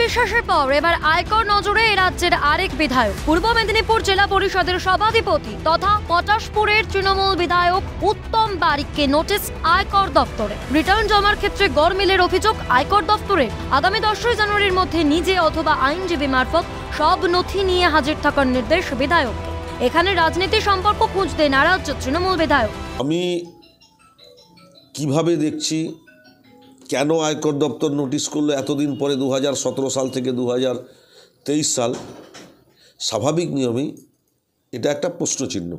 বিশ্বাসের পর এবার আয়কর নজরে এই রাজ্যের আরেক বিধায়ক, পূর্ব মেদিনীপুর জেলা পরিষদের সভাধিপতি তথা পটাশপুরের তৃণমূল বিধায়ক উত্তম বারিককে নোটিশ আয়কর দপ্তরে। রিটার্ন জমার ক্ষেত্রে গড়মিলের অভিযোগ আয়কর দপ্তরের। আগামী 10 জানুয়ারির মধ্যে নিজে অথবা আইনজীবী মারফত সব নথি নিয়ে হাজির থাকার নির্দেশ বিধায়ককে। এখানে রাজনীতি সম্পর্ক খুঁজতে নারাজ তৃণমূল বিধায়ক। আমি কিভাবে দেখছি কেন আয়কর দপ্তর নোটিশ করলো এতদিন পরে 2017 সাল থেকে 2023 সাল, স্বাভাবিক নিয়মেই এটা একটা প্রশ্নচিহ্ন।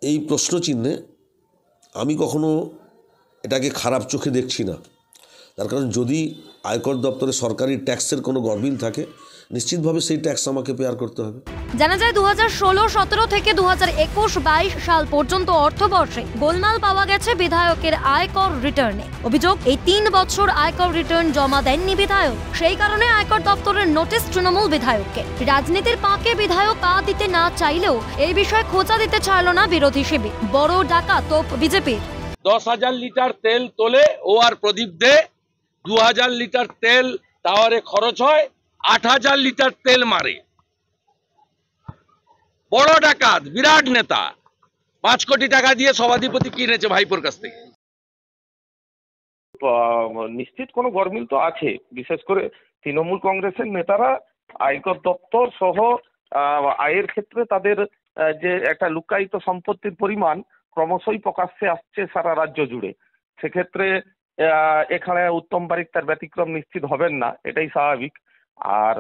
এই প্রশ্নচিহ্নে আমি কখনো এটাকে খারাপ চোখে দেখছি না। তার কারণ যদি আয়কর দপ্তরে সরকারি ট্যাক্সের কোনো গরমিল থাকে, নিশ্চিতভাবে সেই ট্যাক্স আমাকে পেয়ার করতে হবে। জানা যায় 2016-17 থেকে 2021-22 সাল পর্যন্ত অর্থবর্ষে গোলমাল পাওয়া গেছে বিধায়কের আয়কর রিটার্নে। অভিযোগ, এই 3 বছর আয়কর রিটার্ন জমা দেননি বিধায়ক। সেই কারণে আয়কর দপ্তরের নোটিশ তৃণমূল বিধায়ককে। রাজনীতির পাঁকে বিধায়ক পা দিতে না চাইলেও এই বিষয়ে খোঁচা দিতে ছাড়ল না বিরোধী শিবির। বড় ডাকা তোপ বিজেপির। 10,000 লিটার তেল তোলে ও আর প্রদীপ দে, 2,000 লিটার তেল টাওয়ারে খরচ হয়, 8,000 লিটার তেল মারে। বড় ডাকাত, বিরাট নেতা, 5 কোটি টাকা দিয়ে সভাধিপতি কিনেছে ভাইপোর কাছ থেকে। নিশ্চিত কোনো গরমিল তো আছে। বিশেষ করে তৃণমূল কংগ্রেসের নেতারা আয়কর দপ্তর সহ আয়ের ক্ষেত্রে তাদের যে একটা লুকায়িত সম্পত্তির পরিমাণ ক্রমশই প্রকাশ্যে আসছে সারা রাজ্য জুড়ে। সেক্ষেত্রে এখানে উত্তম বারিক তার ব্যতিক্রম নিশ্চিত হবেন না, এটাই স্বাভাবিক। আর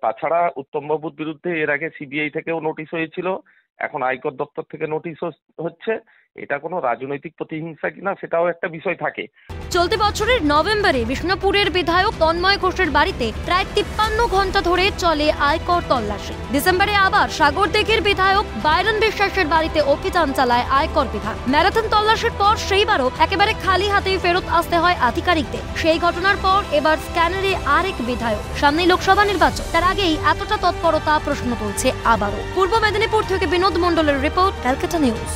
তাছাড়া উত্তমবাবুর বিরুদ্ধে এর আগে সিবিআই থেকেও নোটিশ হয়েছিল, এখন আয়কর দপ্তর থেকে নোটিশ হচ্ছে। এটা কোনো রাজনৈতিক প্রতিহিংসা কিনা সেটাও একটা বিষয় থাকে। চলতি বছরের নভেম্বরে বিষ্ণুপুরের বিধায়ক তন্ময় ঘোষের বাড়িতে প্রায় 53 ঘন্টা ধরে চলে আয়কর তল্লাশি। ডিসেম্বরে আবার সাগরদিঘির বিধায়ক বাইরন বিশ্বাসের বাড়িতে অভিযান চালায় আয়কর বিভাগ। ম্যারাথন তল্লাশির পর সেইবারও একেবারে খালি হাতেই ফেরত আসতে হয় আধিকারিকদের। সেই ঘটনার পর এবার স্ক্যানারে আরেক বিধায়ক। সামনে লোকসভা নির্বাচন, তার আগেই এতটা তৎপরতা প্রশ্ন তুলছে আবারও। পূর্ব মেদিনীপুর থেকে বিনোদ মণ্ডলের রিপোর্ট, ক্যালকাটা নিউজ।